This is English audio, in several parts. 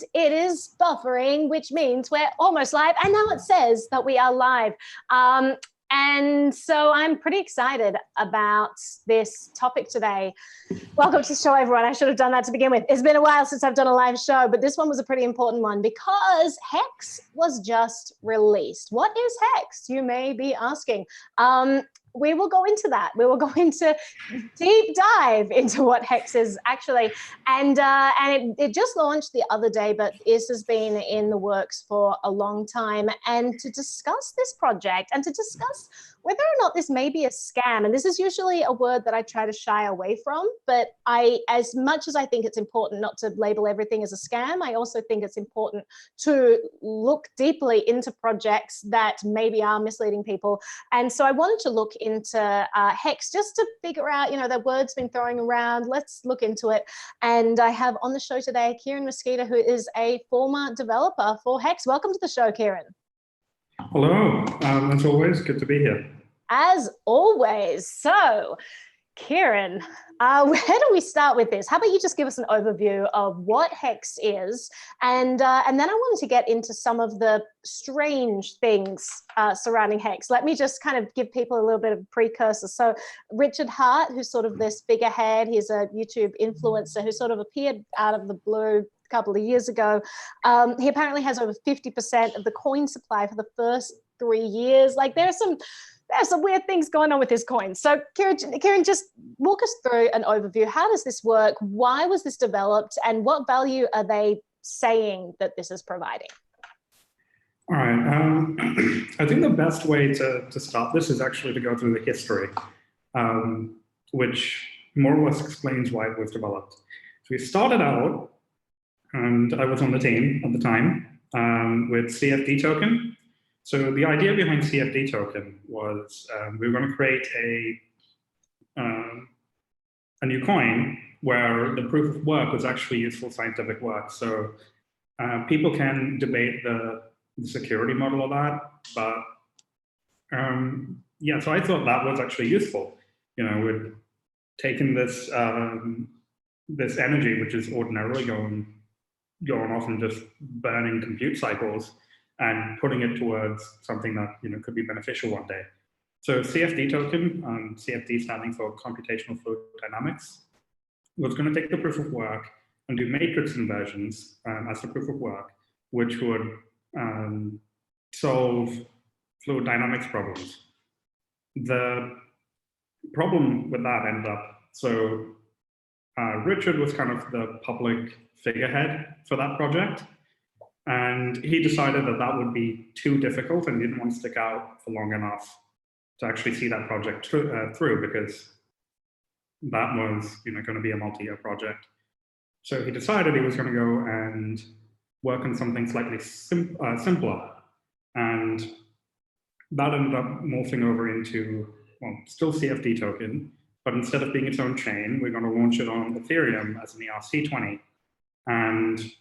and it is buffering, which means we're almost live. And now it says that we are live. And so I'm pretty excited about this topic today. Welcome to the show, everyone. I should have done that to begin with. It's been a while since I've done a live show, but this one was a pretty important one because HEX was just released. What is HEX? You may be asking. We will go into that. We will go into deep dive into what HEX is actually. And it just launched the other day, but this has been in the works for a long time. And to discuss this project and to discuss whether or not this may be a scam, and this is usually a word that I try to shy away from, but as much as I think it's important not to label everything as a scam, I also think it's important to look deeply into projects that maybe are misleading people. And so I wanted to look into HEX just to figure out, you know, the word's been throwing around, let's look into it. And I have on the show today, Kieran Mesquita, who is a former developer for HEX. Welcome to the show, Kieran. Hello, as always, good to be here. As always. So, Kieran, where do we start with this? How about you just give us an overview of what HEX is, and then I wanted to get into some of the strange things surrounding HEX. Let me just kind of give people a little bit of a precursor. So, Richard Hart, who's sort of this figurehead, he's a YouTube influencer who sort of appeared out of the blue couple of years ago. He apparently has over 50% of the coin supply for the first 3 years. Like there's some weird things going on with his coins. So Kieran, just walk us through an overview. How does this work? Why was this developed? And what value are they saying that this is providing? All right. I think the best way to start this is actually to go through the history, which more or less explains why it was developed. So we started out, and I was on the team at the time, with CFD token. So the idea behind CFD token was we were going to create a new coin where the proof of work was actually useful scientific work. So people can debate the security model of that, but yeah, so I thought that was actually useful. You know, we'd taken this this energy, which is ordinarily going off and just burning compute cycles, and putting it towards something that, you know, could be beneficial one day. So CFD token, CFD standing for computational fluid dynamics, was going to take the proof of work and do matrix inversions as the proof of work, which would solve fluid dynamics problems. The problem with that ended up, so Richard was kind of the public figurehead for that project. And he decided that that would be too difficult and didn't want to stick out for long enough to actually see that project through, because that was, you know, going to be a multi-year project. So he decided he was going to go and work on something slightly simpler. And that ended up morphing over into, well, still CFD token, but instead of being its own chain, we're going to launch it on Ethereum as an ERC20. And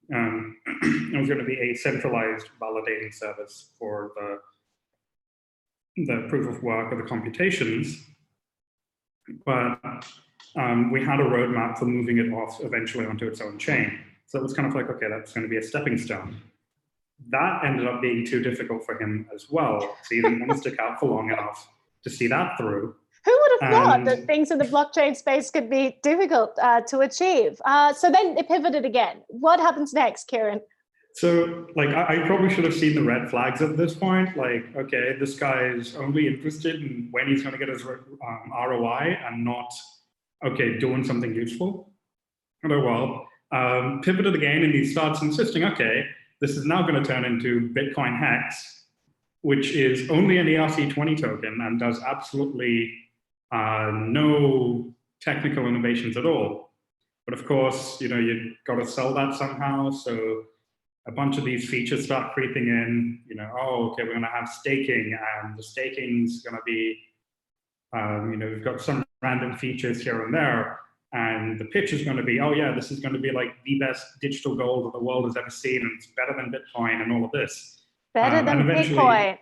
it was going to be a centralized validating service for the proof of work or the computations. But we had a roadmap for moving it off eventually onto its own chain. So it was kind of like, okay, that's going to be a stepping stone. That ended up being too difficult for him as well. So he didn't want to stick out for long enough to see that through. Who would have thought that things in the blockchain space could be difficult to achieve? So then it pivoted again. What happens next, Kieran? So, like, I probably should have seen the red flags at this point. Like, okay, this guy is only interested in when he's going to get his ROI and not, okay, doing something useful. Oh, well, pivoted again, and he starts insisting, okay, this is now going to turn into Bitcoin HEX, which is only an ERC20 token and does absolutely no technical innovations at all. But of course, you know, you've got to sell that somehow. So a bunch of these features start creeping in, you know, oh, okay, we're going to have staking, and the staking's going to be, you know, we've got some random features here and there. And the pitch is going to be, oh yeah, this is going to be like the best digital gold that the world has ever seen, and it's better than Bitcoin and all of this. Better than Bitcoin.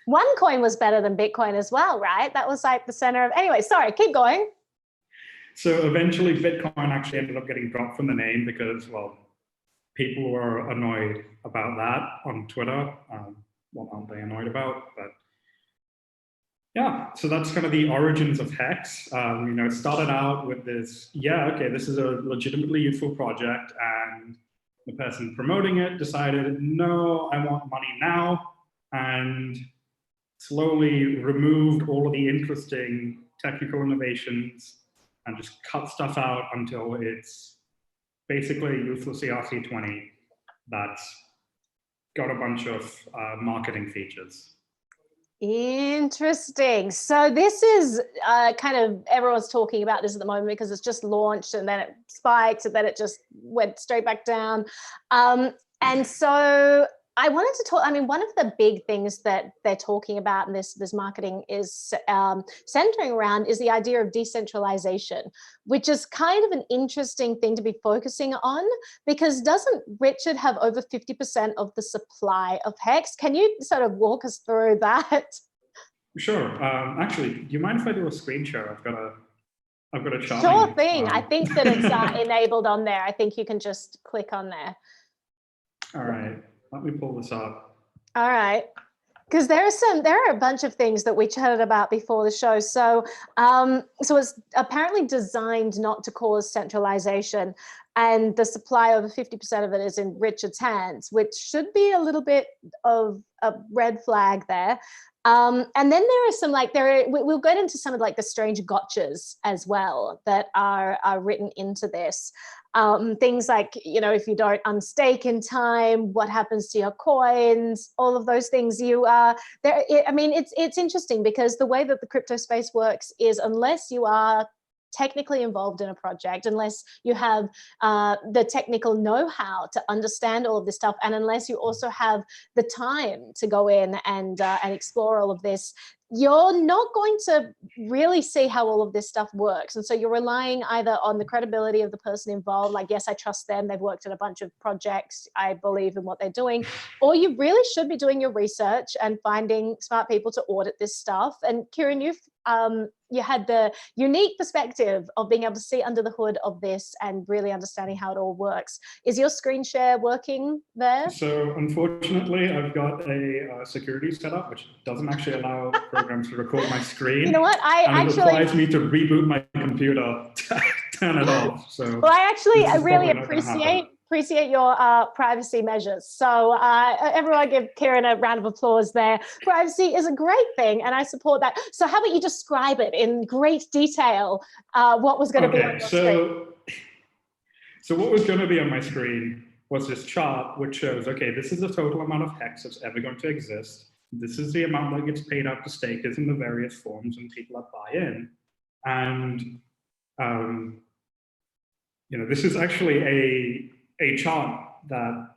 OneCoin was better than Bitcoin as well, right? That was like the center of, anyway, sorry, keep going. So eventually Bitcoin actually ended up getting dropped from the name because, well, people were annoyed about that on Twitter. What aren't they annoyed about? But yeah, so that's kind of the origins of Hex. It started out with this, this is a legitimately useful project, and the person promoting it decided, no, I want money now, and slowly removed all of the interesting technical innovations and just cut stuff out until it's basically a useless ERC20 that's got a bunch of marketing features. Interesting. So this is kind of, everyone's talking about this at the moment because it's just launched and then it spiked and then it just went straight back down. And so I wanted to talk, one of the big things that they're talking about in this marketing is centering around is the idea of decentralization, which is kind of an interesting thing to be focusing on, because doesn't Richard have over 50% of the supply of Hex? Can you sort of walk us through that? Sure. Actually, do you mind if I do a screen share? I've got a chart. Sure thing. I think that it's enabled on there. I think you can just click on there. All right. Let me pull this up. All right. Because there are a bunch of things that we chatted about before the show. So, so it's apparently designed not to cause centralization, and the supply over 50% of it is in Richard's hands, which should be a little bit of a red flag there. And then there are some we'll get into some of the strange gotchas as well that are written into this. Things like, if you don't unstake in time, what happens to your coins, all of those things. It's interesting because the way that the crypto space works is, unless you are technically involved in a project, unless you have the technical know-how to understand all of this stuff, and unless you also have the time to go in and explore all of this, you're not going to really see how all of this stuff works. And so you're relying either on the credibility of the person involved, like, yes, I trust them, they've worked on a bunch of projects, I believe in what they're doing, or you really should be doing your research and finding smart people to audit this stuff. And Kieran, you had the unique perspective of being able to see under the hood of this and really understanding how it all works. Is your screen share working there? So unfortunately, I've got a security setup which doesn't actually allow programs to record my screen. You know what? It requires me to reboot my computer to turn it off. So well, I really appreciate your privacy measures. So everyone give Kieran a round of applause there. Privacy is a great thing, and I support that. So how about you describe it in great detail, what was going to be on your screen? So what was going to be on my screen was this chart which shows, okay, this is the total amount of Hex that's ever going to exist. This is the amount that gets paid out to stakers in the various forms and people that buy in. And this is actually a chart that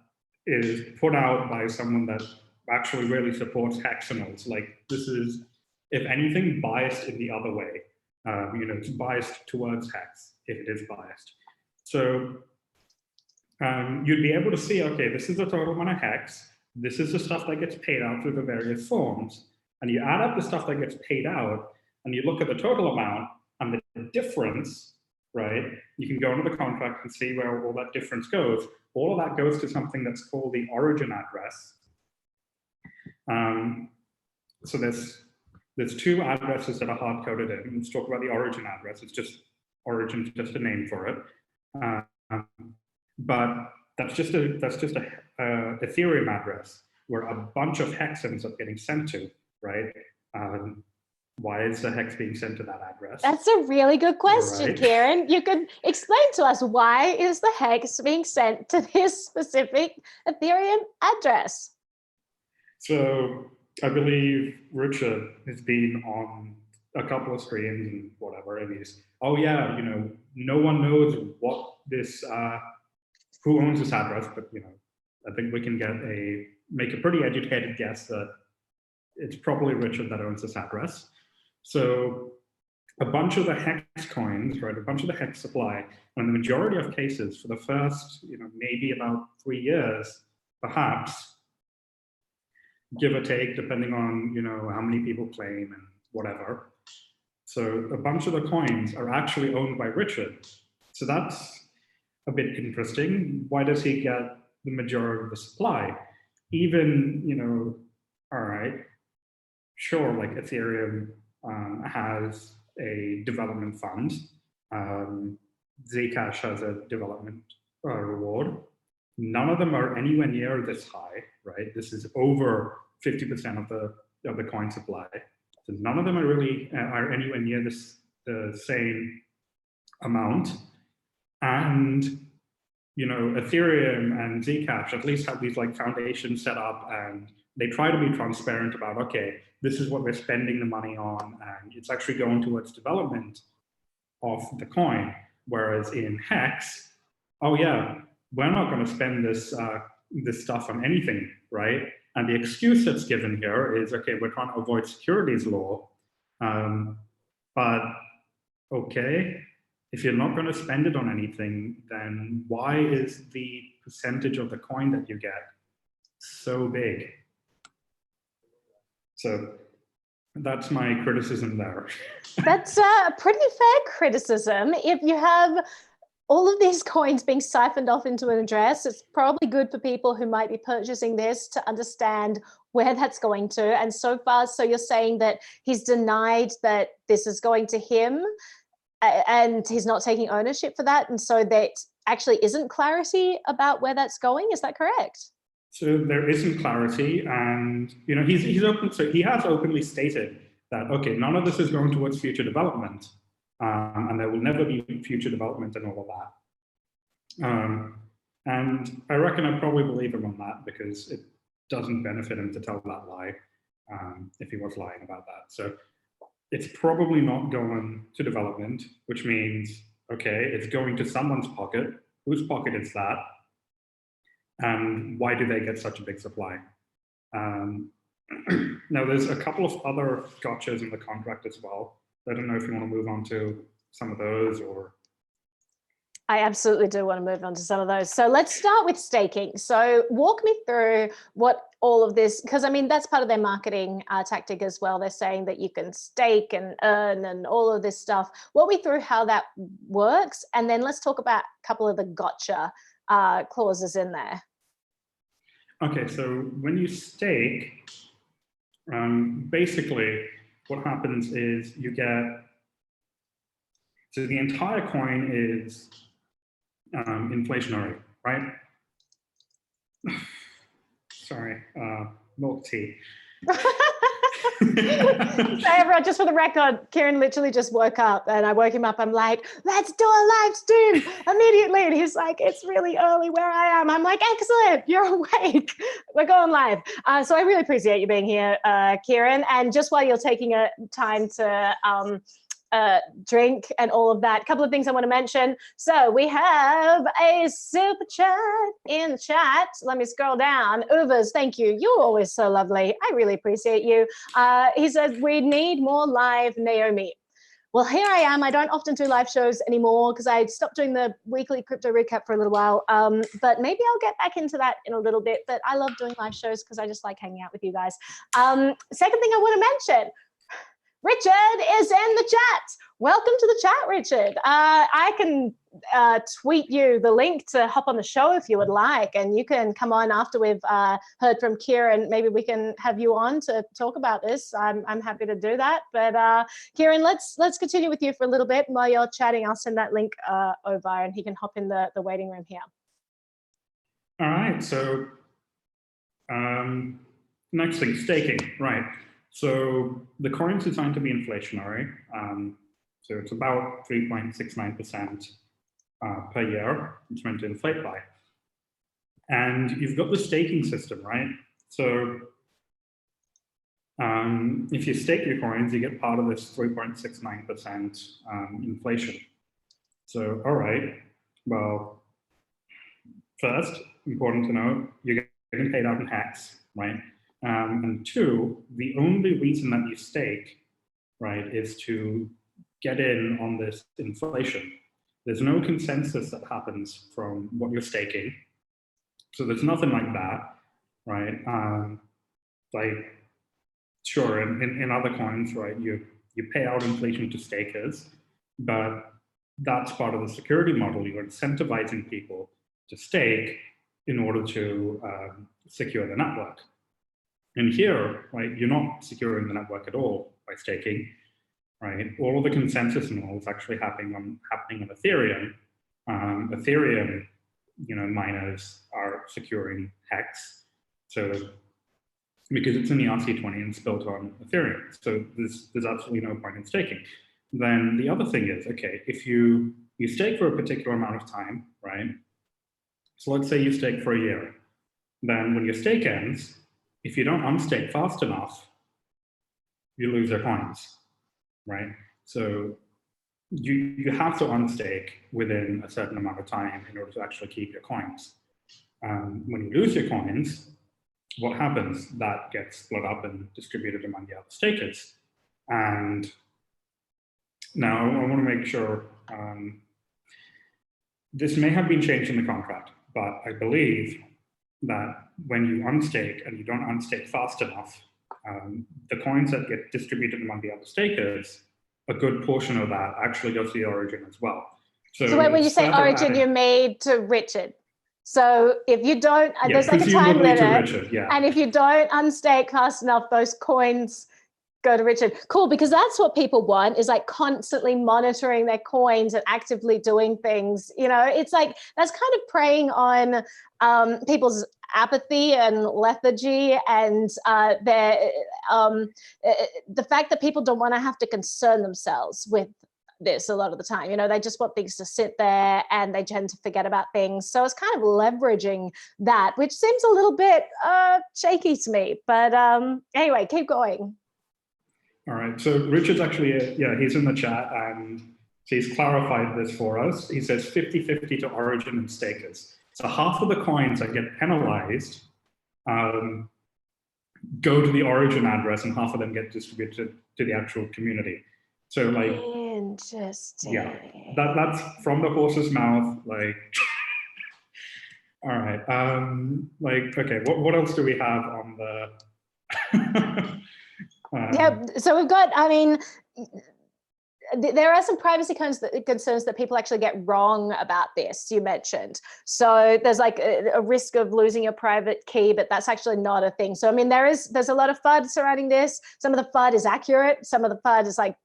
is put out by someone that actually really supports hexanals. This is, if anything, biased in the other way. It's biased towards Hex if it is biased. So you'd be able to see, okay, this is the total amount of Hex. This is the stuff that gets paid out through the various forms. And you add up the stuff that gets paid out, and you look at the total amount and the difference, right? You can go into the contract and see where all that difference goes. All of that goes to something that's called the origin address. So there's two addresses that are hard-coded in. Let's talk about the origin address. It's just, origin's just a name for it. But that's just a Ethereum address where a bunch of hex ends up getting sent to, right? Why is the hex being sent to that address? That's a really good question, right. Kieran. You could explain to us, why is the hex being sent to this specific Ethereum address? So I believe Richard has been on a couple of screens and whatever, and he's, oh yeah, no one knows what this, who owns this address, but I think we can make a pretty educated guess that it's probably Richard that owns this address. So a bunch of the hex coins, right, a bunch of the hex supply, and the majority of cases for the first, maybe about 3 years, perhaps, give or take, depending on, how many people claim and whatever. So a bunch of the coins are actually owned by Richard. So that's a bit interesting. Why does he get the majority of the supply. Even, you know, all right, sure, like Ethereum has a development fund. Zcash has a development reward. None of them are anywhere near this high, right? This is over 50% of the coin supply. So none of them are really are anywhere near the same amount. And you know, Ethereum and Zcash at least have these like foundations set up, and they try to be transparent about, okay, this is what we're spending the money on, and it's actually going towards development of the coin. Whereas in Hex, oh yeah, we're not going to spend this this stuff on anything, right? And the excuse that's given here is, okay, we're trying to avoid securities law. But okay, if you're not going to spend it on anything, then why is the percentage of the coin that you get so big? So that's my criticism there. That's a pretty fair criticism. If you have all of these coins being siphoned off into an address, it's probably good for people who might be purchasing this to understand where that's going to. And so far, so you're saying that he's denied that this is going to him, and he's not taking ownership for that, and so that actually isn't clarity about where that's going. Is that correct? So there isn't clarity, and you know he's open. So he has openly stated that, okay, none of this is going towards future development, and there will never be future development and all of that. And I reckon I probably believe him on that, because it doesn't benefit him to tell that lie if he was lying about that. So it's probably not going to development, which means, okay, it's going to someone's pocket. Whose pocket is that? And why do they get such a big supply? Now, there's a couple of other gotchas in the contract as well. I don't know if you want to move on to some of those, or... I absolutely do want to move on to some of those. So let's start with staking. So walk me through what all of this, because I mean, that's part of their marketing tactic as well. They're saying that you can stake and earn and all of this stuff. Walk me through how that works. And then let's talk about a couple of the gotcha clauses in there. Okay, so when you stake, basically what happens is you get, so the entire coin is inflationary, right? Sorry, milk tea. So everyone, just for the record, Kieran literally just woke up, and I woke him up. I'm like, let's do a live stream immediately. And he's like, it's really early where I am. I'm like, excellent, you're awake. We're going live. So I really appreciate you being here, Kieran. And just while you're taking a time to drink and all of that, a couple of things I want to mention. So we have a super chat in the chat. Let me scroll down. Uvers, thank you. You're always so lovely. I really appreciate you. He says, we need more live Naomi. Well, here I am. I don't often do live shows anymore because I stopped doing the weekly crypto recap for a little while. But maybe I'll get back into that in a little bit. But I love doing live shows because I just like hanging out with you guys. Second thing I want to mention, Richard is in the chat. Welcome to the chat, Richard. I can tweet you the link to hop on the show if you would like, and you can come on after we've heard from Kieran. Maybe we can have you on to talk about this. I'm happy to do that. But Kieran, let's continue with you for a little bit. While you're chatting, I'll send that link over, and he can hop in the waiting room here. All right. So next thing, staking, right? So the coin's designed to be inflationary. So it's about 3.69% per year. It's meant to inflate by. And you've got the staking system, right? So if you stake your coins, you get part of this 3.69% inflation. So, all right, well, first, important to know, you're getting paid out in Hex, right? And two, the only reason that you stake, right, is to get in on this inflation. There's no consensus that happens from what you're staking. So there's nothing like that, right? Like, sure, in other coins, right, you pay out inflation to stakers, but that's part of the security model. You're incentivizing people to stake in order to secure the network. And here, right, you're not securing the network at all by staking, right? All of the consensus and all is actually happening on Ethereum. Ethereum, miners are securing Hex, so because it's in the ERC20 and it's built on Ethereum, so there's absolutely no point in staking. Then the other thing is, okay, if you stake for a particular amount of time, right? So let's say you stake for a year. Then when your stake ends, if you don't unstake fast enough, you lose your coins, right? So you have to unstake within a certain amount of time in order to actually keep your coins. When you lose your coins, what happens? That gets split up and distributed among the other stakers. And now I want to make sure, this may have been changed in the contract, but I believe that when you unstake and you don't unstake fast enough, the coins that get distributed among the other stakers, a good portion of that actually goes to the origin as well. So when you say origin, you're made to Richard. So if you don't, yeah, there's like a time limit, Richard, yeah. And if you don't unstake fast enough, those coins go to Richard. Cool, because that's what people want, is like constantly monitoring their coins and actively doing things. It's like, that's kind of preying on people's apathy and lethargy and the fact that people don't want to have to concern themselves with this a lot of the time. They just want things to sit there and they tend to forget about things. So it's kind of leveraging that, which seems a little bit shaky to me. But anyway, keep going. All right, so Richard's actually, he's in the chat and he's clarified this for us. He says 50-50 to origin and stakers. So half of the coins that get penalized go to the origin address and half of them get distributed to the actual community. So like, interesting. Yeah, that's from the horse's mouth, like, all right. Okay, what else do we have on the, yeah, so we've got, there are some privacy concerns that people actually get wrong about this, you mentioned. So there's like a risk of losing your private key, but that's actually not a thing. So, there's a lot of FUD surrounding this. Some of the FUD is accurate. Some of the FUD is like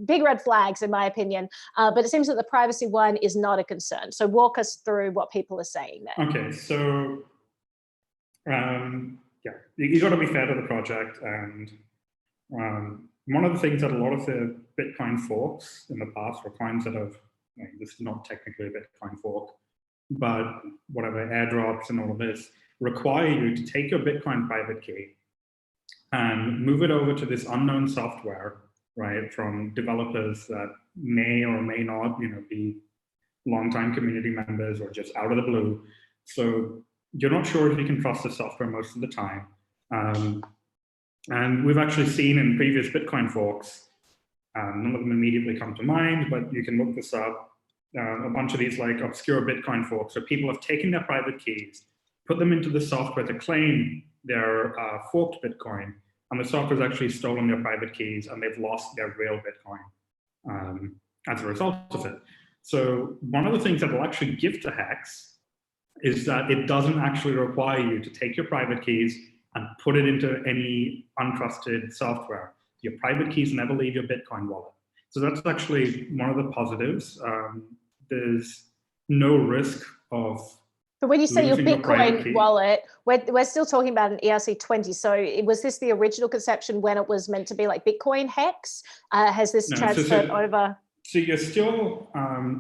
big red flags, in my opinion. But it seems that the privacy one is not a concern. So walk us through what people are saying there. Okay, so, yeah, you got to be fair to the project. And one of the things that a lot of the Bitcoin forks in the past, or coins that have, this is not technically a Bitcoin fork, but whatever, airdrops and all of this, require you to take your Bitcoin private key and move it over to this unknown software, right, from developers that may or may not, be longtime community members or just out of the blue. So you're not sure if you can trust the software most of the time. And we've actually seen in previous Bitcoin forks, none of them immediately come to mind, but you can look this up, a bunch of these like obscure Bitcoin forks where people have taken their private keys, put them into the software to claim their forked Bitcoin, and the software's actually stolen their private keys and they've lost their real Bitcoin as a result of it. So one of the things that will actually give to Hex is that it doesn't actually require you to take your private keys and put it into any untrusted software. Your private keys never leave your Bitcoin wallet. So that's actually one of the positives. There's no risk of. But when you say your Bitcoin wallet, we're still talking about an ERC20. So was this the original conception when it was meant to be like Bitcoin Hex? Has this transferred over? So you're still,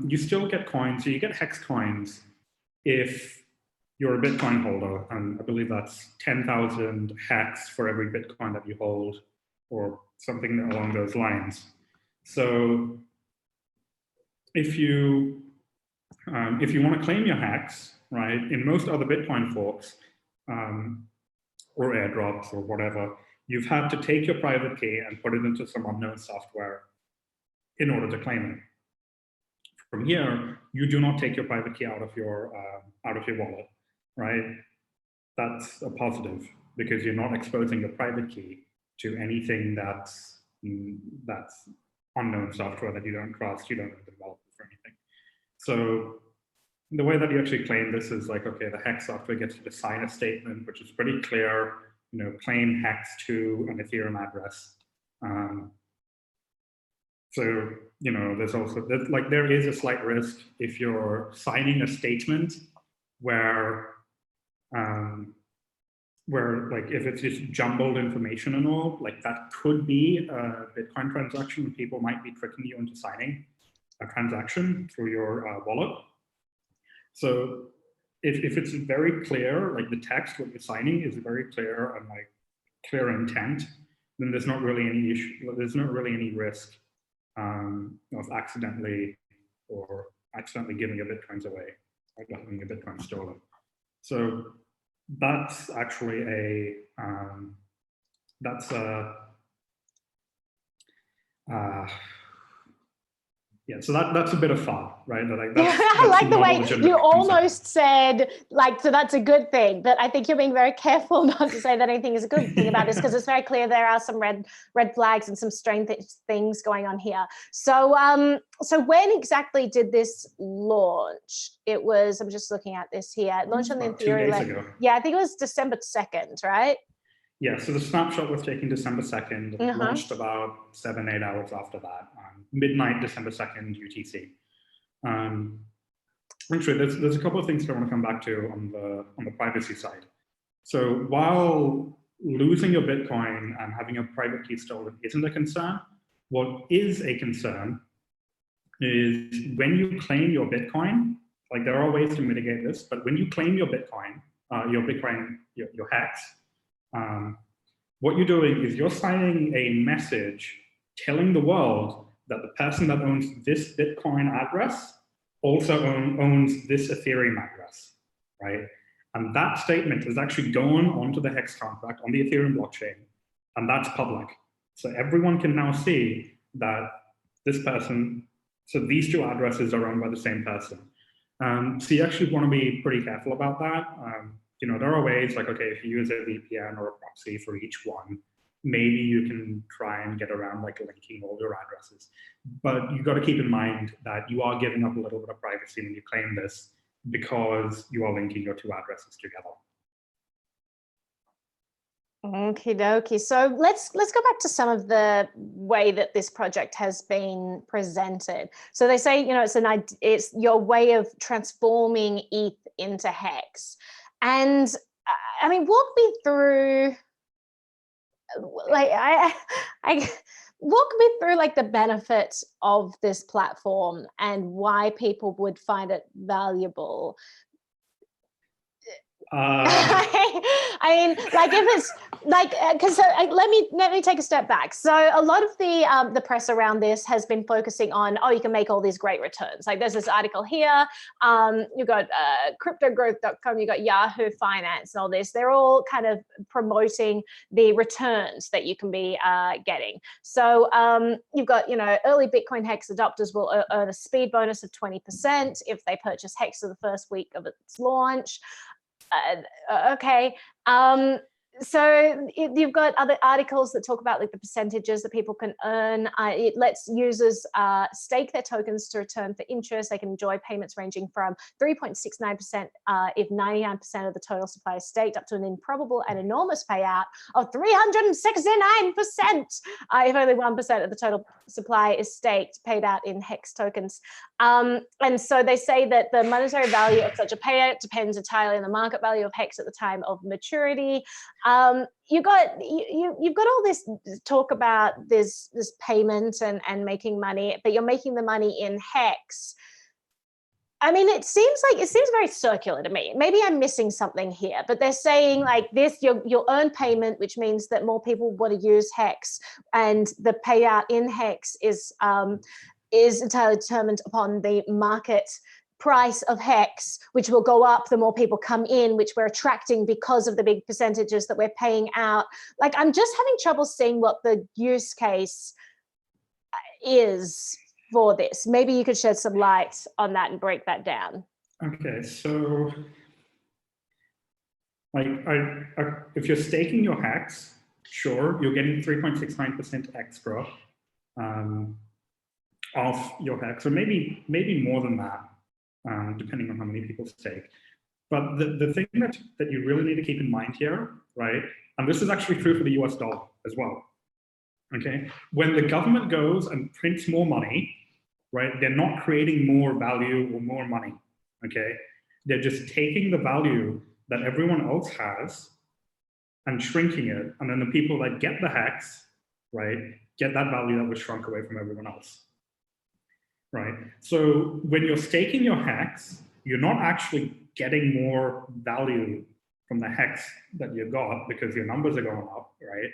you still get coins. So you get Hex coins if you're a Bitcoin holder, and I believe that's 10,000 Hex for every Bitcoin that you hold, or something along those lines. So if you want to claim your Hex, right, in most other Bitcoin forks, or airdrops or whatever, you've had to take your private key and put it into some unknown software in order to claim it. From here, you do not take your private key out of your wallet, right? That's a positive because you're not exposing your private key to anything that's unknown software that you don't trust, you don't know the developers or anything. So the way that you actually claim this is like, okay, the hex software gets to assign a statement, which is pretty clear, claim hex to an Ethereum address. So, there's also, there is a slight risk if you're signing a statement where like if it's just jumbled information and all, like that could be a Bitcoin transaction, and people might be tricking you into signing a transaction through your wallet. So if it's very clear, like the text, what you're signing is very clear and like clear intent, then there's not really any issue, there's not really any risk of accidentally giving your Bitcoins away, or having your Bitcoin stolen. So that's actually so that's a bit of fun, right? I like the way you almost said, like, so that's a good thing, but I think you're being very careful not to say that anything is a good thing about this, because it's very clear there are some red flags and some strange things going on here. So, so when exactly did this launch? It was, I'm just looking at this here, it launched on the Ethereum. Yeah, I think it was December 2nd, right? Yeah, so the snapshot was taken December 2nd, and launched about 7-8 hours after that, midnight December 2nd UTC. Actually, there's a couple of things that I want to come back to on the privacy side. So while losing your Bitcoin and having your private key stolen isn't a concern, what is a concern is when you claim your Bitcoin. Like, there are ways to mitigate this, but when you claim your Bitcoin, your hex. What you're doing is you're signing a message telling the world that the person that owns this Bitcoin address also owns this Ethereum address, right? And that statement is actually going onto the hex contract on the Ethereum blockchain, and that's public. So everyone can now see that this person, so these two addresses are owned by the same person. So you actually want to be pretty careful about that. There are ways, like, okay, if you use a VPN or a proxy for each one, maybe you can try and get around like linking all your addresses. But you've got to keep in mind that you are giving up a little bit of privacy when you claim this, because you are linking your two addresses together. Okie dokie. So let's go back to some of the way that this project has been presented. So they say, it's your way of transforming ETH into Hex. And I mean, walk me through, like, walk me through like the benefits of this platform and why people would find it valuable. I mean, like, if it's like, because let me take a step back. So a lot of the press around this has been focusing on, oh, you can make all these great returns. Like, there's this article here. You've got cryptogrowth.com, you've got Yahoo Finance, and all this. They're all kind of promoting the returns that you can be getting. So you've got, early Bitcoin Hex adopters will earn a speed bonus of 20% if they purchase Hex in the first week of its launch. Okay. So you've got other articles that talk about like the percentages that people can earn. It lets users stake their tokens to return for interest. They can enjoy payments ranging from 3.69% if 99% of the total supply is staked, up to an improbable and enormous payout of 369% if only 1% of the total supply is staked, paid out in Hex tokens. And so they say that the monetary value of such a payout depends entirely on the market value of Hex at the time of maturity. You've got all this talk about this payment and making money, but you're making the money in Hex. I mean, it seems very circular to me. Maybe I'm missing something here, but they're saying like this, you'll earn payment, which means that more people want to use Hex, and the payout in Hex is entirely determined upon the market price of Hex, which will go up the more people come in, which we're attracting because of the big percentages that we're paying out. Like, I'm just having trouble seeing what the use case is for this. Maybe you could shed some light on that and break that down. Okay, so like, if you're staking your Hex, sure, you're getting 3.69% extra off your Hex, or maybe more than that. depending on how many people stake. But the thing that you really need to keep in mind here, right, and this is actually true for the US dollar as well, okay? When the government goes and prints more money, right, they're not creating more value or more money, okay? They're just taking the value that everyone else has and shrinking it, and then the people that get the hex, right, get that value that was shrunk away from everyone else, right? So when you're staking your hex, you're not actually getting more value from the hex that you got because your numbers are going up, right?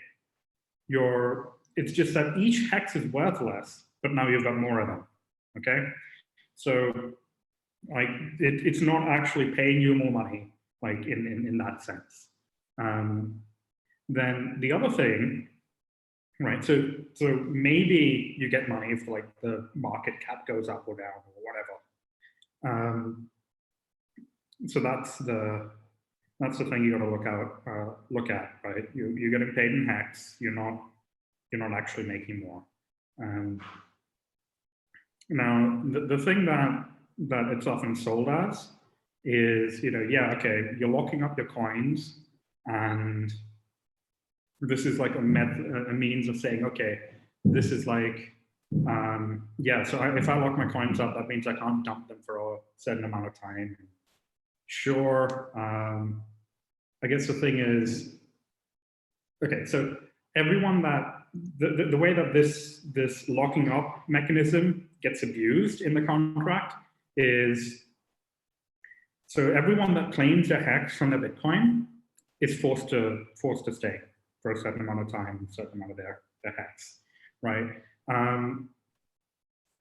It's just that each hex is worth less, but now you've got more of them, okay? So like it's not actually paying you more money, like in that sense. Then the other thing, right? So maybe you get money if like the market cap goes up or down or whatever. So that's the thing you got to look at, right? You're getting paid in hex. You're not actually making more. Now the thing that it's often sold as is, yeah, okay, you're locking up your coins, and this is like a means of saying, okay, this is like, yeah, so if I lock my coins up, that means I can't dump them for a certain amount of time. Sure. I guess the thing is, okay, so everyone that, the way that this locking up mechanism gets abused in the contract is, so everyone that claims a hex from their Bitcoin is forced to stake for a certain amount of time, a certain amount of their hex, right?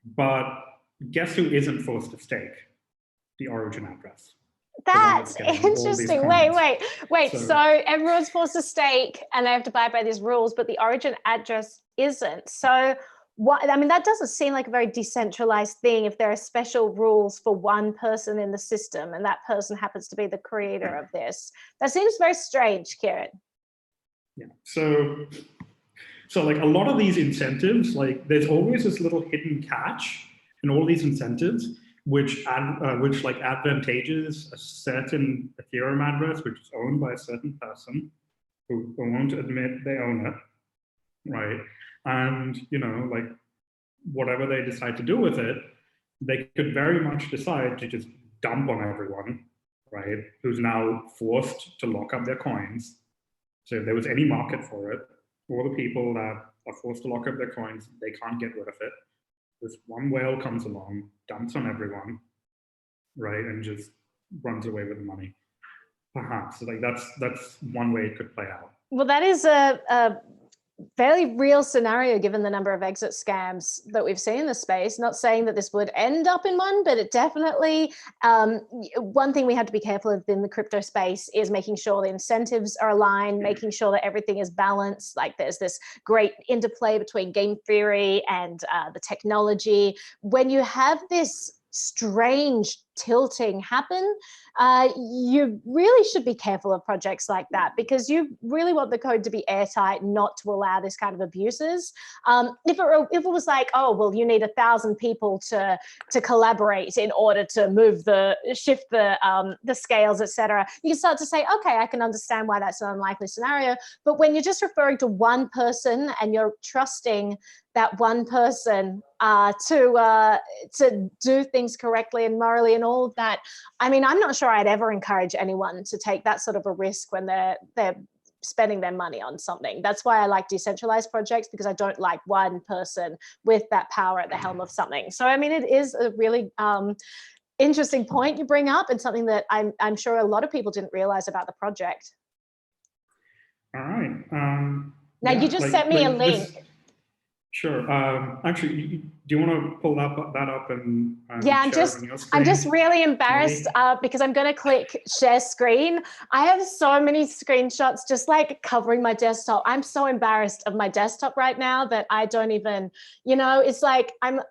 But guess who isn't forced to stake? The origin address. That's interesting. Wait. So everyone's forced to stake and they have to abide by these rules, but the origin address isn't. So what, I mean, that doesn't seem like a very decentralized thing if there are special rules for one person in the system and that person happens to be the creator of this. That seems very strange, Kieran. Yeah. So like a lot of these incentives, like there's always this little hidden catch in all these incentives, which like advantages a certain Ethereum address, which is owned by a certain person who won't admit they own it, right? And like whatever they decide to do with it, they could very much decide to just dump on everyone, right? Who's now forced to lock up their coins. So if there was any market for it, all the people that are forced to lock up their coins, they can't get rid of it. This one whale comes along, dumps on everyone, right, and just runs away with the money. Perhaps like that's one way it could play out. Well, that is a fairly real scenario given the number of exit scams that we've seen in the space. Not saying that this would end up in one, but it definitely, one thing we have to be careful of in the crypto space is making sure the incentives are aligned, making sure that everything is balanced. Like there's this great interplay between game theory and the technology. When you have this strange tilting happen, you really should be careful of projects like that because you really want the code to be airtight, not to allow this kind of abuses. If it was like, oh, well, you need 1,000 people to collaborate in order to shift the scales, etc., you can start to say, okay, I can understand why that's an unlikely scenario. But when you're just referring to one person and you're trusting that one person to do things correctly and morally and all of that, I mean, I'm not sure I'd ever encourage anyone to take that sort of a risk when they're spending their money on something. That's why I like decentralized projects, because I don't like one person with that power at the helm of something. So, I mean, it is a really interesting point you bring up and something that I'm sure a lot of people didn't realize about the project. All right. Now, you just sent me a link. Sure. Actually, do you want to pull that up and yeah, I'm just really embarrassed because I'm going to click share screen. I have so many screenshots just like covering my desktop. I'm so embarrassed of my desktop right now that I don't even, it's like I'm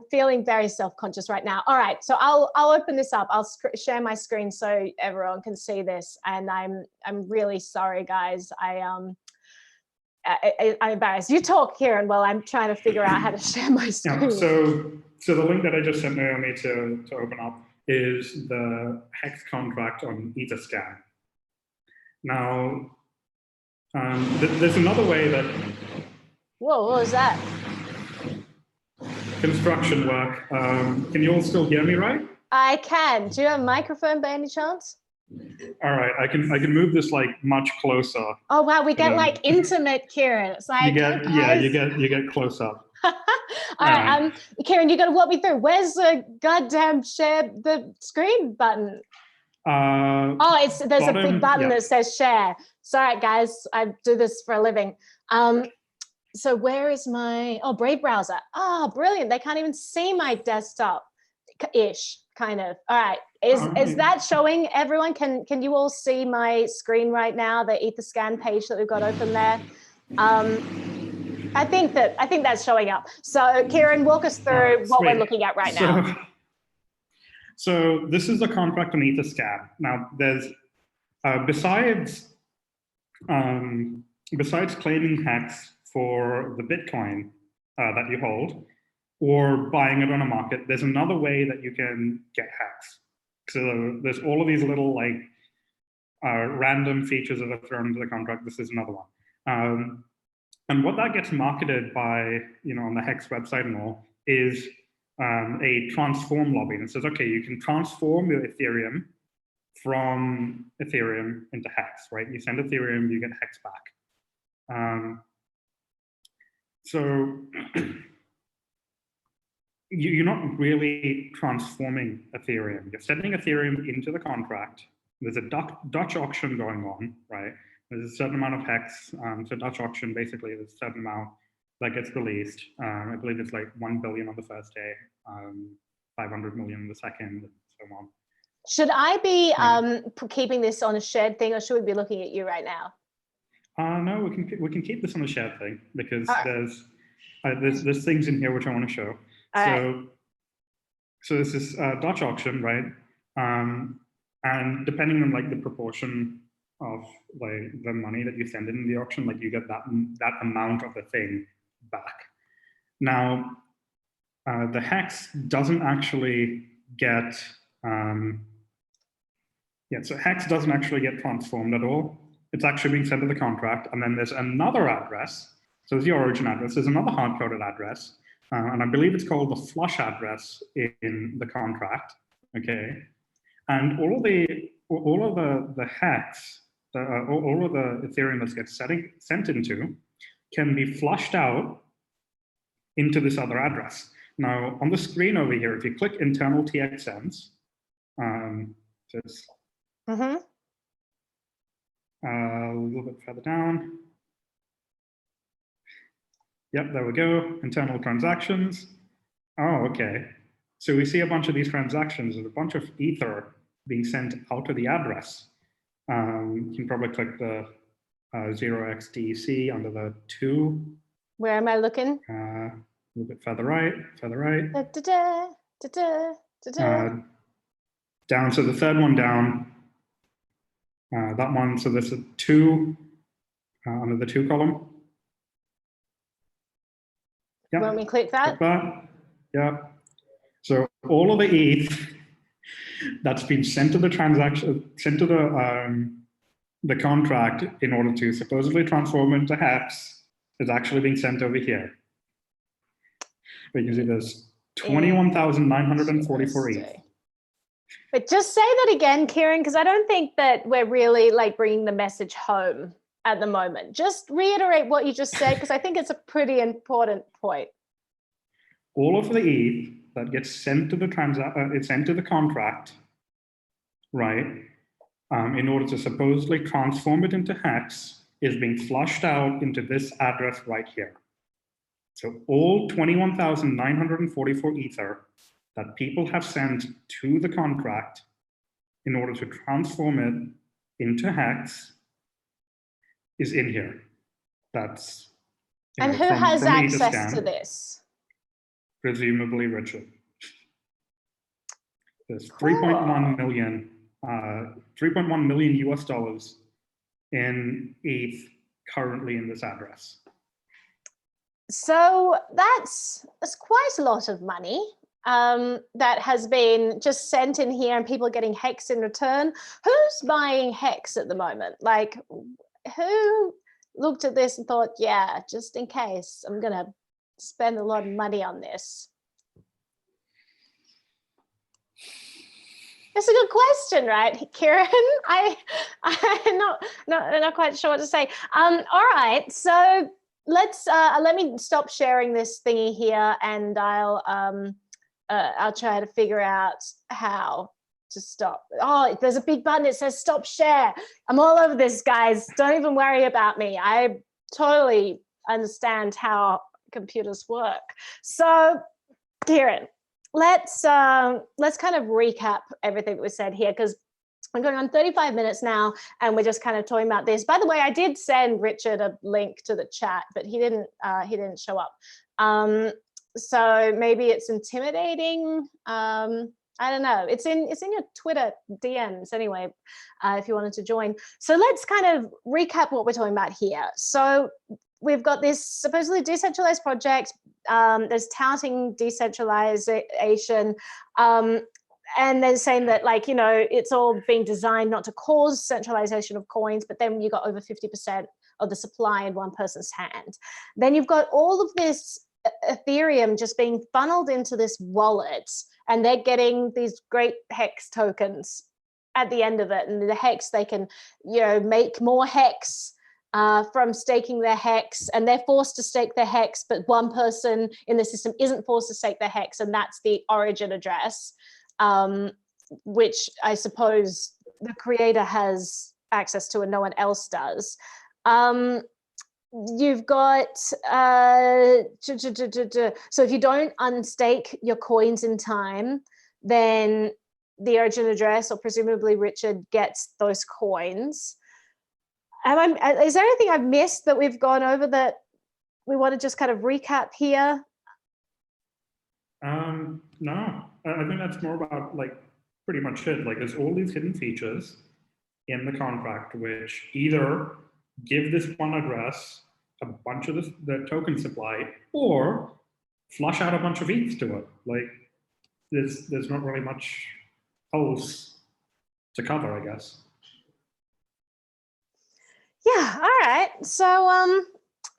feeling very self-conscious right now. All right, so I'll open this up. I'll share my screen so everyone can see this. And I'm really sorry, guys. I'm embarrassed. You talk, Kieran, while I'm trying to figure out how to share my screen. Yeah, so the link that I just sent Naomi to open up is the HEX contract on Etherscan. Now, there's another way that. Whoa, what was that? Construction work. Can you all still hear me right? I can. Do you have a microphone by any chance? All right, I can move this like much closer. Oh wow, we get like intimate, Kieran. It's like you get close up. All right, Kieran, you got to walk me through. Where's the goddamn share the screen button? There's a big button that says share. Sorry guys, I do this for a living. So where is my Brave browser? Oh, brilliant! They can't even see my desktop-ish, kind of. All right, is that showing everyone? Can you all see my screen right now? The Etherscan page that we've got open there. I think that's showing up. So Kieran, walk us through what we're looking at right now. So this is the contract on Etherscan. Now there's besides claiming HEX for the Bitcoin that you hold or buying it on a market, there's another way that you can get HEX. So there's all of these little like random features that are thrown into the contract. This is another one. And what that gets marketed by, on the HEX website and all is a transform lobby. And it says, okay, you can transform your Ethereum from Ethereum into HEX, right? You send Ethereum, you get HEX back. So you're not really transforming Ethereum. You're sending Ethereum into the contract. There's a Dutch auction going on, right? There's a certain amount of HEX. So Dutch auction, basically, there's a certain amount that gets released. I believe it's like 1 billion on the first day, 500 million on the second, and so on. Should I be keeping this on a shared thing, or should we be looking at you right now? No, we can keep this on a shared thing because there's things in here which I want to show. So this is Dutch auction, right? And depending on like the proportion of like the money that you send in the auction, like you get that amount of the thing back. Now, the HEX doesn't actually get so HEX doesn't actually get transformed at all. It's actually being sent to the contract, and then there's another address. So there's the origin address. There's another hard-coded address, and I believe it's called the flush address in the contract. Okay, and all of the HEX, all of the Ethereum that gets sent into, can be flushed out into this other address. Now on the screen over here, if you click internal TXMs, just a little bit further down. Yep, there we go, internal transactions. Oh, okay. So we see a bunch of these transactions. There's a bunch of Ether being sent out of the address. You can probably click the 0xDC under the 2. Where am I looking? A little bit further right, down, so the third one down. That one, so there's a 2 under the 2 column. Yep. When we click that? Yeah. So all of the ETH that's been sent to the transaction, sent to the contract in order to supposedly transform into HEX is actually being sent over here. But you can see there's 21,944 ETH. But just say that again, Kieran, because I don't think that we're really like bringing the message home at the moment. Just reiterate what you just said, because I think it's a pretty important point. All of the ETH that gets sent to the it's sent to the contract, right? In order to supposedly transform it into HEX, is being flushed out into this address right here. So all 21,944 Ether that people have sent to the contract in order to transform it into HEX is in here. That's and who has access to this? Presumably Richard. There's 3.1 million, 3.1 million US dollars in ETH currently in this address. So that's quite a lot of money. that has been just sent in here and people are getting HEX in return. Who's buying HEX at the moment? Like, who looked at this and thought, yeah, just in case, I'm going to spend a lot of money on this? That's a good question, right, Kieran? I'm not quite sure what to say. All right, so let me stop sharing this thingy here, and I'll try to figure out how to stop. Oh, there's a big button. It says stop share. I'm all over this, guys. Don't even worry about me. I totally understand how computers work. So, Kieran, let's kind of recap everything that was said here, because I'm going on 35 minutes now, and we're just kind of talking about this. By the way, I did send Richard a link to the chat, but he didn't show up. So maybe it's intimidating. I don't know. It's in your Twitter DMs anyway, if you wanted to join. So let's kind of recap what we're talking about here. So we've got this supposedly decentralized project. There's touting decentralization. And they're saying that, like, you know, it's all being designed not to cause centralization of coins, but then you got over 50% of the supply in one person's hand. Then you've got all of this Ethereum just being funneled into this wallet, and they're getting these great HEX tokens at the end of it. And the HEX, they can, you know, make more HEX from staking their HEX, and they're forced to stake their HEX, but one person in the system isn't forced to stake their HEX, and that's the origin address, which I suppose the creator has access to and no one else does. You've got, so if you don't unstake your coins in time, then the origin address, or presumably Richard, gets those coins. Is there anything I've missed that we've gone over that we want to just kind of recap here? No, I think that's more about, like, pretty much it. Like, there's all these hidden features in the contract which either give this one address a bunch of the token supply, or flush out a bunch of ETH to it. Like, there's not really much else to cover, I guess. Yeah, all right. So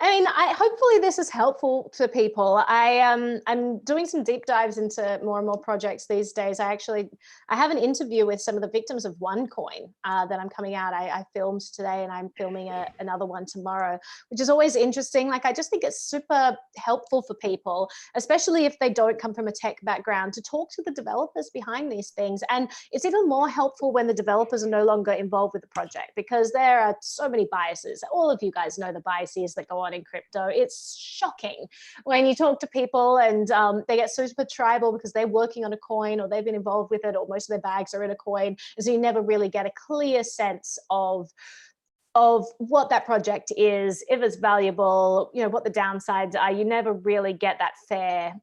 I mean, hopefully this is helpful to people. I'm doing some deep dives into more and more projects these days. I have an interview with some of the victims of OneCoin that I'm coming out. I filmed today, and I'm filming another one tomorrow, which is always interesting. Like, I just think it's super helpful for people, especially if they don't come from a tech background, to talk to the developers behind these things. And it's even more helpful when the developers are no longer involved with the project, because there are so many biases. All of you guys know the biases that go on in crypto. It's shocking when you talk to people, and they get super tribal because they're working on a coin, or they've been involved with it, or most of their bags are in a coin. And so you never really get a clear sense of what that project is, if it's valuable, you know, what the downsides are. You never really get that fair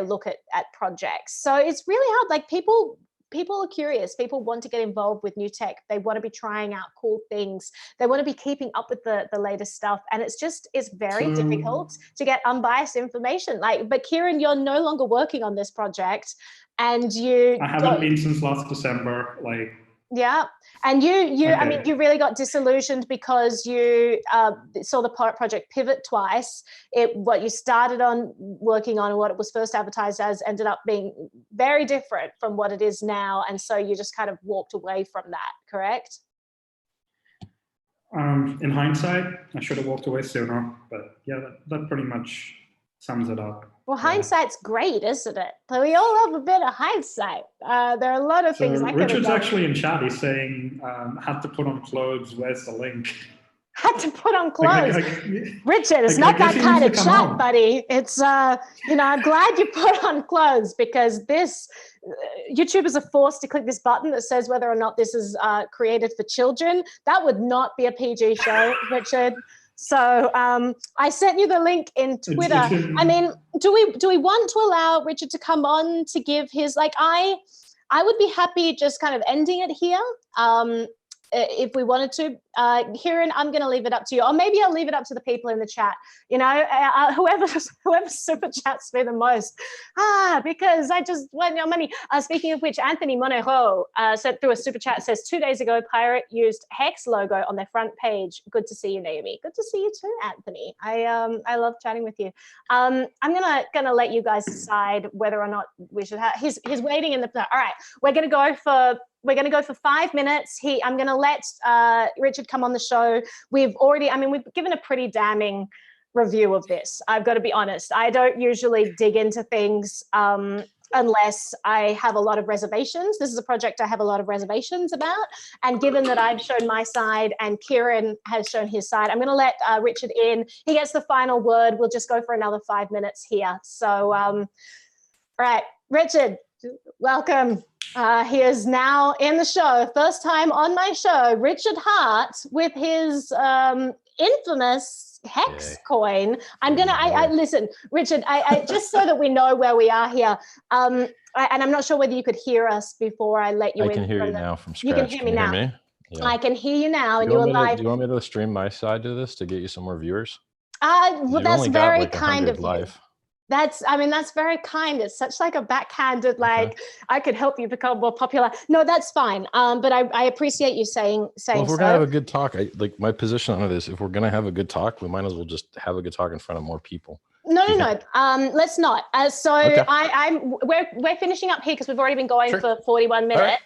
look at projects. So it's really hard. Like, people are curious. People want to get involved with new tech. They want to be trying out cool things. They want to be keeping up with the latest stuff. And it's very difficult to get unbiased information. Like, but Kieran, you're no longer working on this project, and I haven't been since last December. Like, yeah, and okay. I mean, you really got disillusioned because you saw the project pivot twice. What you started on working on and what it was first advertised as ended up being very different from what it is now, and so you just kind of walked away from that, correct? In hindsight, I should have walked away sooner, but yeah, that pretty much sums it up. Well, hindsight's great, isn't it? So we all have a bit of hindsight. There are a lot of things I could have done. Richard's actually in chat. He's saying, had to put on clothes. Where's the link? Had to put on clothes. Richard, it's not that kind of chat, buddy. It's, you know, I'm glad you put on clothes, because YouTubers are forced to click this button that says whether or not this is created for children. That would not be a PG show, Richard. So I sent you the link in Twitter. I mean, do we want to allow Richard to come on to give his, like, I would be happy just kind of ending it here. if we wanted to. Kieran, I'm going to leave it up to you, or maybe I'll leave it up to the people in the chat. You know, whoever super chats me the most, because I just want your money. Speaking of which, Anthony Monero sent through a super chat, says 2 days ago, Pirate used Hex logo on their front page. Good to see you, Naomi. Good to see you too, Anthony. I love chatting with you. I'm gonna let you guys decide whether or not we should have. He's waiting in the. All right, we're gonna go for 5 minutes. I'm going to let Richard come on the show. We've given a pretty damning review of this. I've got to be honest. I don't usually dig into things unless I have a lot of reservations. This is a project I have a lot of reservations about. And given that I've shown my side and Kieran has shown his side, I'm going to let Richard in. He gets the final word. We'll just go for another 5 minutes here. So, all right, Richard, welcome. He is now in the show, first time on my show, Richard Hart with his infamous Hex coin. Listen, Richard, I just so that we know where we are here, and I'm not sure whether you could hear us before I let you in. I can hear you now from scratch. You can hear me now. Yeah. I can hear you now, and you are live. Do you want me to stream my side to this to get you some more viewers? Well, that's very like kind of you. That's very kind. It's such like a backhanded, like, I could help you become more popular. No, that's fine. But I appreciate you saying well, if we're gonna have a good talk, like my position on it is, if we're gonna have a good talk, we might as well just have a good talk in front of more people. No. Let's not. We're finishing up here because we've already been going for 41 minutes. Right.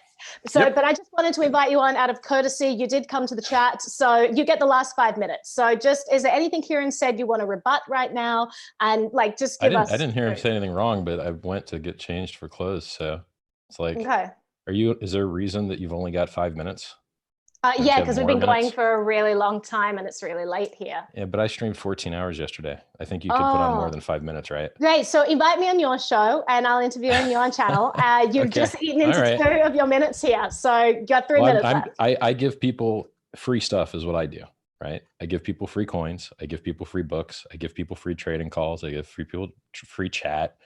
So, but I just wanted to invite you on out of courtesy. You did come to the chat, so you get the last 5 minutes. So is there anything Kieran said you want to rebut right now? And like, just give us. I didn't hear him say anything wrong, but I went to get changed for clothes. So it's like, okay. Is there a reason that you've only got 5 minutes? Yeah, because we've been going for a really long time and it's really late here. Yeah, but I streamed 14 hours yesterday. I think you could put on more than 5 minutes, right? Great. So invite me on your show and I'll interview you on channel. You've just eaten into 2 of your minutes here. So you got 3 minutes left. I give people free stuff is what I do, right? I give people free coins. I give people free books. I give people free trading calls. I give people free chat.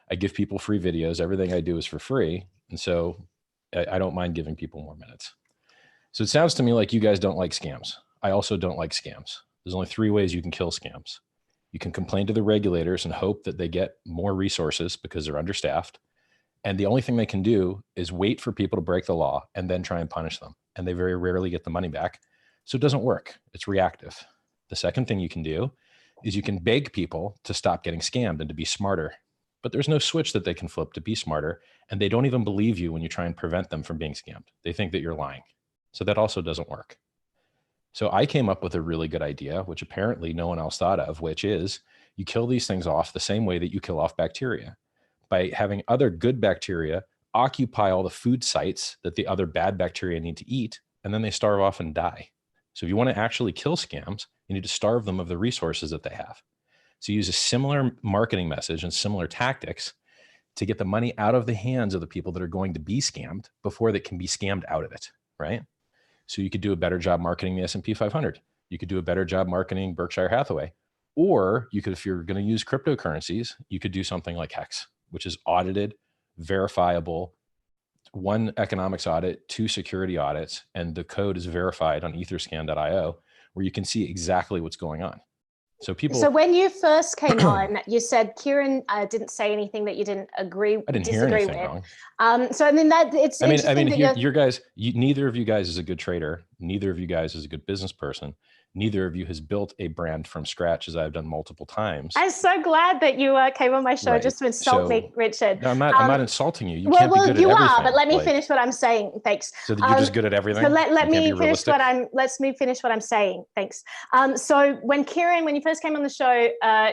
I give people free videos. Everything I do is for free. And so I don't mind giving people more minutes. So it sounds to me like you guys don't like scams. I also don't like scams. There's only 3 ways you can kill scams. You can complain to the regulators and hope that they get more resources because they're understaffed. And the only thing they can do is wait for people to break the law and then try and punish them. And they very rarely get the money back. So it doesn't work. It's reactive. The second thing you can do is you can beg people to stop getting scammed and to be smarter. But there's no switch that they can flip to be smarter. And they don't even believe you when you try and prevent them from being scammed. They think that you're lying. So that also doesn't work. So I came up with a really good idea, which apparently no one else thought of, which is you kill these things off the same way that you kill off bacteria, by having other good bacteria occupy all the food sites that the other bad bacteria need to eat, and then they starve off and die. So if you want to actually kill scams, you need to starve them of the resources that they have. So use a similar marketing message and similar tactics to get the money out of the hands of the people that are going to be scammed before they can be scammed out of it, right? So you could do a better job marketing the S&P 500. You could do a better job marketing Berkshire Hathaway. Or you could, if you're going to use cryptocurrencies, you could do something like Hex, which is audited, verifiable, 1 economics audit, 2 security audits, and the code is verified on etherscan.io, where you can see exactly what's going on. So people. So when you first came on, you said Kieran didn't say anything that you didn't disagree with. Wrong. So I mean your guys, neither of you guys is a good trader. Neither of you guys is a good business person. Neither of you has built a brand from scratch, as I've done multiple times. I'm so glad that you came on my show just to insult me, Richard. No, I'm not insulting you. You can't be good at everything. You are, but let me finish what I'm saying. Thanks. So that you're just good at everything? So let me finish what I'm saying. Thanks. So when you first came on the show,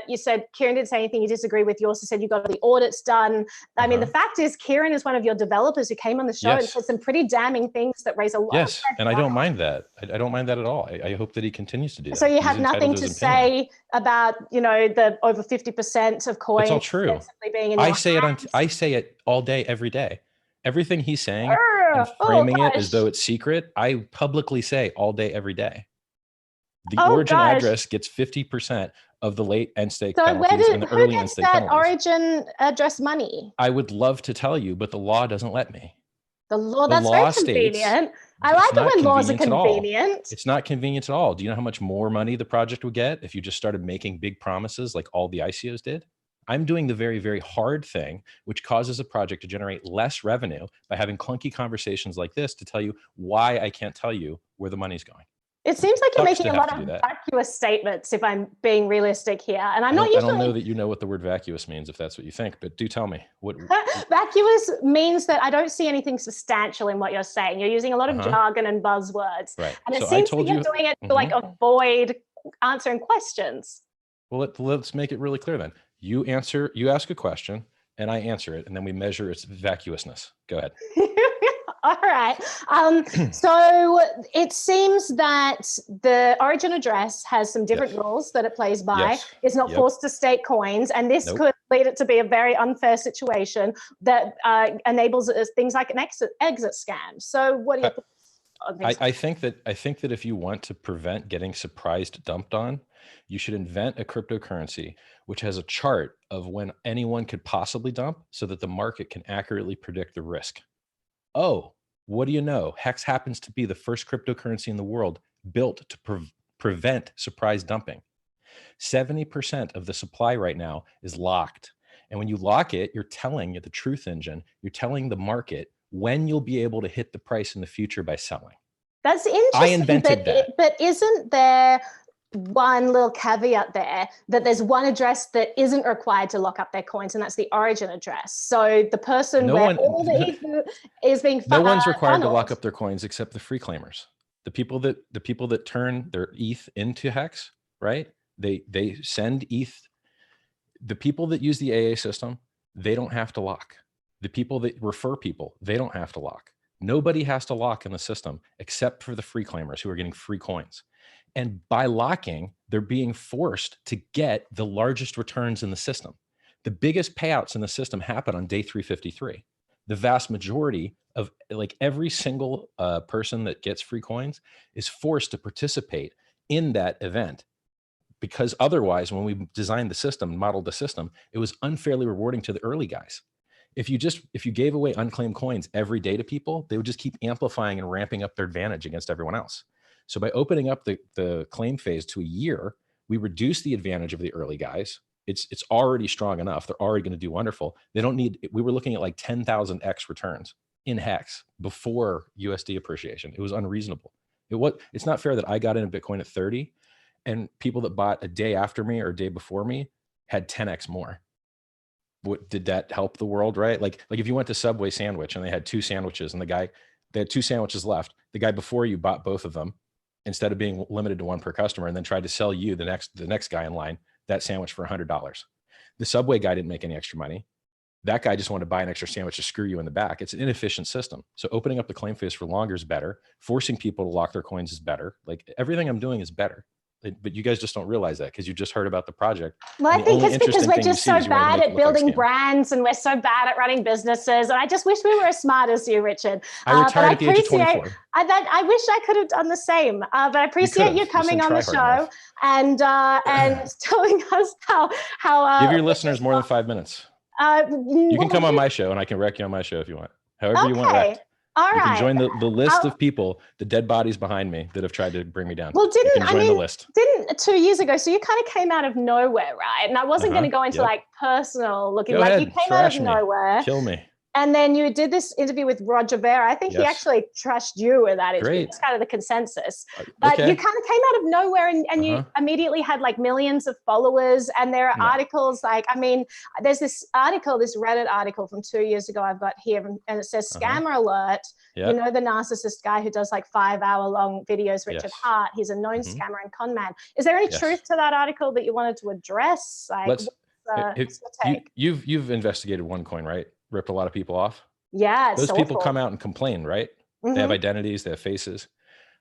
you said Kieran didn't say anything you disagree with. You also said you got the audits done. I mean, the fact is Kieran is one of your developers who came on the show and said some pretty damning things that raise a lot of red and I don't mind that. I don't mind that at all. I hope that he continues to do that. So you have nothing to say about, the over 50% of coins. It's all true. Being in I say it all day, every day. Everything he's saying and framing it as though it's secret, I publicly say all day, every day. The origin address gets 50% of the late end stake penalties and the early end stake penalties. Origin address money? I would love to tell you, but the law doesn't let me. The law, The that's law very states convenient. I it's like it not when laws are convenient at all. convenient. It's not convenient at all. Do you know how much more money the project would get if you just started making big promises like all the ICOs did? I'm doing the very, very hard thing, which causes a project to generate less revenue by having clunky conversations like this to tell you why I can't tell you where the money's going. It seems like you're Sucks making to a have lot to of do that. vacuous statements, if I'm being realistic here. And I'm not I don't usually. know that you know what the word vacuous means, if that's what you think, but do tell me. What? Vacuous means that I don't see anything substantial in what you're saying. You're using a lot of jargon and buzzwords. Right. And it So I seems told that you're you- doing it to like avoid answering questions. Well, let's make it really clear then. You ask a question and I answer it, and then we measure its vacuousness. Go ahead. All right. So it seems that the origin address has some different rules that it plays by. Yes. It's not forced to stake coins, and this could lead it to be a very unfair situation that enables things like an exit scam. So what do you think on things? I think that if you want to prevent getting surprised dumped on, you should invent a cryptocurrency which has a chart of when anyone could possibly dump so that the market can accurately predict the risk. Oh, what do you know? Hex happens to be the first cryptocurrency in the world built to prevent surprise dumping. 70% of the supply right now is locked. And when you lock it, you're telling the truth engine, you're telling the market when you'll be able to hit the price in the future by selling. That's interesting. I invented that. But isn't there one little caveat there that there's one address that isn't required to lock up their coins, and that's the origin address. So the person all the ETH is being no one's required to lock up their coins except the free claimers. The people that turn their ETH into Hex, right? They send ETH. The people that use the AA system, they don't have to lock. The people that refer people, they don't have to lock. Nobody has to lock in the system except for the free claimers who are getting free coins. And by locking, they're being forced to get the largest returns in the system. The biggest payouts in the system happen on day 353. The vast majority of like every single person that gets free coins is forced to participate in that event, because otherwise, when we designed the system, modeled the system, it was unfairly rewarding to the early guys. If you gave away unclaimed coins every day to people, they would just keep amplifying and ramping up their advantage against everyone else. So by opening up the claim phase to a year, we reduce the advantage of the early guys. It's already strong enough. They're already going to do wonderful. They don't need, we were looking at like 10,000x returns in Hex before USD appreciation. It was unreasonable. It's not fair that I got into Bitcoin at 30 and people that bought a day after me or a day before me had 10x more. Did that help the world, right? Like if you went to Subway sandwich and they had 2 sandwiches and they had 2 sandwiches left, the guy before you bought both of them instead of being limited to 1 per customer, and then tried to sell you the next guy in line that sandwich for $100. The Subway guy didn't make any extra money. That guy just wanted to buy an extra sandwich to screw you in the back. It's an inefficient system. So opening up the claim phase for longer is better. Forcing people to lock their coins is better. Like everything I'm doing is better. But you guys just don't realize that because you just heard about the project. Well, I think it's because we're just so bad at building brands and we're so bad at running businesses. And I just wish we were as smart as you, Richard. I retired at the age of 24. I wish I could have done the same. But I appreciate you coming on the show and telling us how. Give your listeners more than 5 minutes. You can come on my show and I can wreck you on my show if you want. However you want wrecked. All you right. can join the list of people, the dead bodies behind me that have tried to bring me down. Well, the list. Didn't 2 years ago, so you kind of came out of nowhere, right? And I wasn't going to go into like personal looking, go like ahead, you came out of nowhere. Kill me. And then you did this interview with Roger Ver. I think he actually trashed you with that interview. That's kind of the consensus. But you kind of came out of nowhere and you immediately had like millions of followers. And there are articles like, I mean, there's this Reddit article from 2 years ago I've got here, and it says scammer alert. You know, the narcissist guy who does like 5-hour-long videos, Richard Hart, he's a known scammer and con man. Is there any truth to that article that you wanted to address? Like, you've investigated OneCoin, right? Ripped a lot of people off. Yeah, those people come out and complain, right? They have identities, they have faces.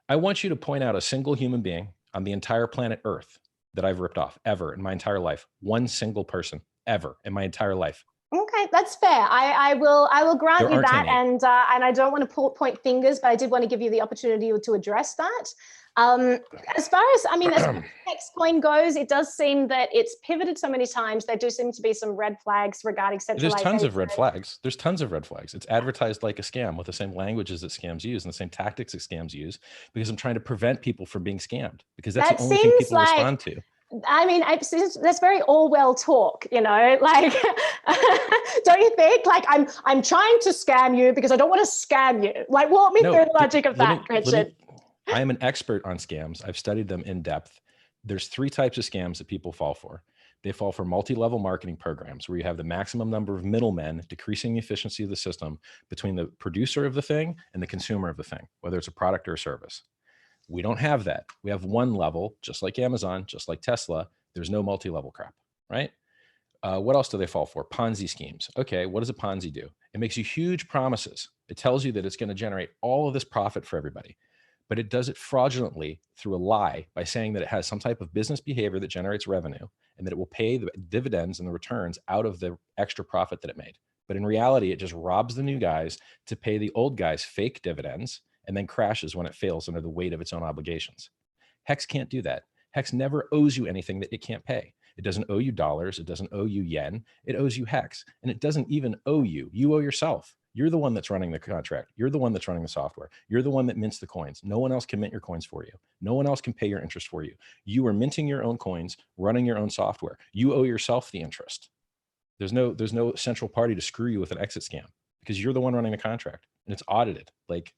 I want you to point out a single human being on the entire planet Earth that I've ripped off ever in my entire life. One single person ever in my entire life. Okay, that's fair. I will grant you that, and I don't want to point fingers, but I did want to give you the opportunity to address that. As far as, as far as Hex coin goes, it does seem that it's pivoted so many times. There do seem to be some red flags regarding centralization. There's tons of red flags. There's tons of red flags. It's advertised like a scam with the same languages that scams use and the same tactics that scams use, because I'm trying to prevent people from being scammed, because that's the only thing people respond to. That's very Orwell talk, like, don't you think? Like, I'm trying to scam you because I don't want to scam you. Like, walk me through the logic of that, Richard. I am an expert on scams. I've studied them in depth. There's 3 types of scams that people fall for. They fall for multi-level marketing programs where you have the maximum number of middlemen, decreasing the efficiency of the system between the producer of the thing and the consumer of the thing, whether it's a product or a service. We don't have that. We have one level, just like Amazon, just like Tesla. There's no multi-level crap, right? What else do they fall for? Ponzi schemes. Okay, what does a Ponzi do? It makes you huge promises. It tells you that it's going to generate all of this profit for everybody, but it does it fraudulently through a lie by saying that it has some type of business behavior that generates revenue and that it will pay the dividends and the returns out of the extra profit that it made. But in reality, it just robs the new guys to pay the old guys fake dividends and then crashes when it fails under the weight of its own obligations. Hex can't do that. Hex never owes you anything that it can't pay. It doesn't owe you dollars. It doesn't owe you yen. It owes you Hex. And it doesn't even owe you. You owe yourself. You're the one that's running the contract. You're the one that's running the software. You're the one that mints the coins. No one else can mint your coins for you. No one else can pay your interest for you. You are minting your own coins, running your own software. You owe yourself the interest. There's no central party to screw you with an exit scam because you're the one running the contract and it's audited. Like,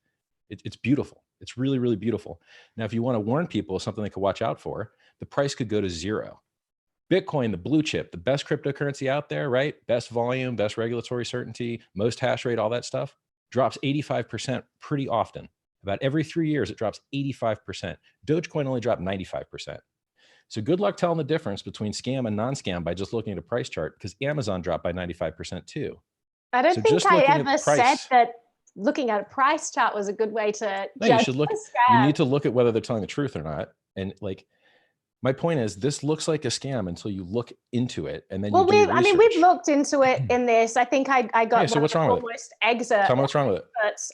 it's beautiful. It's really, really beautiful. Now, if you want to warn people of something they could watch out for, the price could go to 0. Bitcoin, the blue chip, the best cryptocurrency out there, right? Best volume, best regulatory certainty, most hash rate, all that stuff, drops 85% pretty often. About every 3 years, it drops 85%. Dogecoin only dropped 95%. So good luck telling the difference between scam and non-scam by just looking at a price chart, because Amazon dropped by 95% too. I don't think I ever said that looking at a price chart was a good way to judge a scam. You need to look at whether they're telling the truth or not. And like, my point is, this looks like a scam until you look into it, and then we've looked into it in this. I think I got so what's wrong with almost excerpt. Tell me what's wrong with it.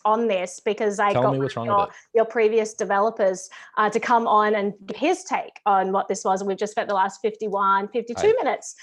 On this, because I got your previous developers to come on and give his take on what this was, and we've just spent the last 52 minutes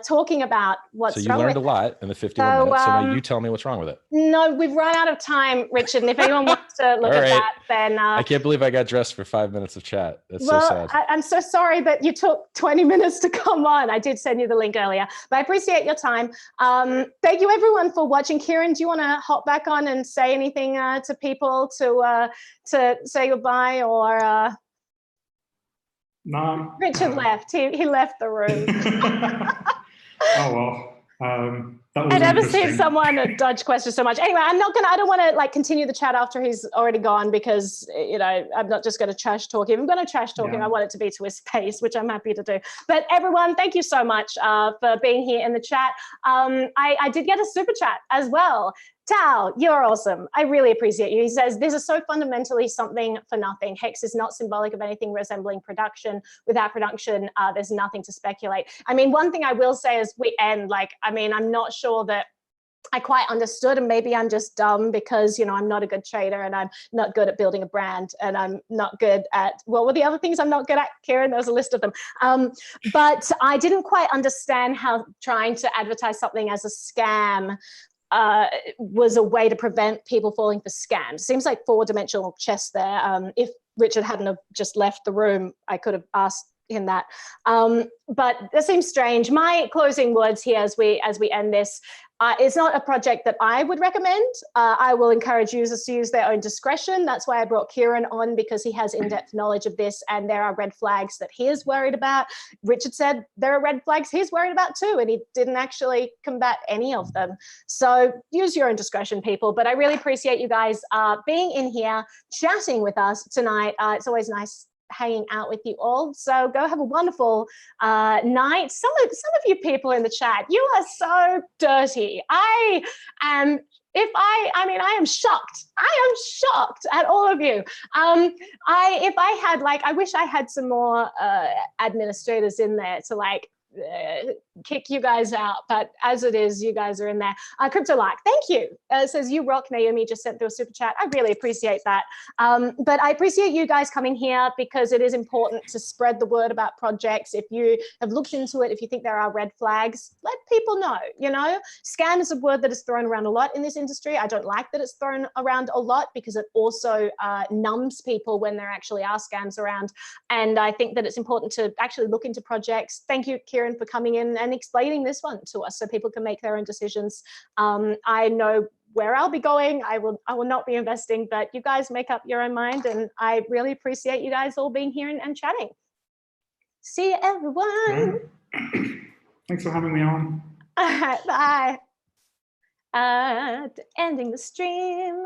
talking about what's wrong. So you learned a lot in the 51 minutes. So now you tell me what's wrong with it. No, we've run out of time, Richard. And if anyone wants to look at that, then I can't believe I got dressed for 5 minutes of chat. That's so sad. I'm so sorry that you took 20 minutes to come on. I did send you the link earlier, but I appreciate your time. Thank you everyone for watching. Kieran, do you want to hop back on and say anything to people to say goodbye, or no? Richard left. He left the room. Oh well. I've never seen someone dodge questions so much. Anyway, I don't want to continue the chat after he's already gone, because I'm not just going to trash talk him. I'm going to trash talk him. I want it to be to his face, which I'm happy to do. But everyone, thank you so much for being here in the chat. I did get a super chat as well. Tao, you're awesome. I really appreciate you. He says, this is so fundamentally something for nothing. Hex is not symbolic of anything resembling production. Without production, there's nothing to speculate. I mean, one thing I will say as we end, I'm not sure that I quite understood, and maybe I'm just dumb because, I'm not a good trader and I'm not good at building a brand, and I'm not good at, what were the other things I'm not good at, Kieran? There's a list of them. But I didn't quite understand how trying to advertise something as a scam was a way to prevent people falling for scams. Seems like 4-dimensional chess there. If Richard hadn't have just left the room, I could have asked him that. But that seems strange. My closing words here as we end this, it's not a project that I would recommend. I will encourage users to use their own discretion. That's why I brought Kieran on, because he has in-depth knowledge of this, and there are red flags that he is worried about. Richard said there are red flags he's worried about too, and he didn't actually combat any of them. So use your own discretion, people. But I really appreciate you guys being in here, chatting with us tonight. It's always nice hanging out with you all. So go have a wonderful night. Some of you people in the chat, you are so dirty. I am shocked. I am shocked at all of you. I wish I had some more administrators in there to kick you guys out, but as it is, you guys are in there. Crypto-like, thank you. It says, you rock, Naomi just sent through a super chat. I really appreciate that. But I appreciate you guys coming here because it is important to spread the word about projects. If you have looked into it, if you think there are red flags, let people know, you know. Scam is a word that is thrown around a lot in this industry. I don't like that it's thrown around a lot because it also numbs people when there actually are scams around. And I think that it's important to actually look into projects. Thank you, Kieran, for coming in and explaining this one to us so people can make their own decisions. I know where I'll be going. I will not be investing, but you guys make up your own mind, and I really appreciate you guys all being here and chatting. See you, everyone. Thanks for having me on. All right, bye. Ending the stream.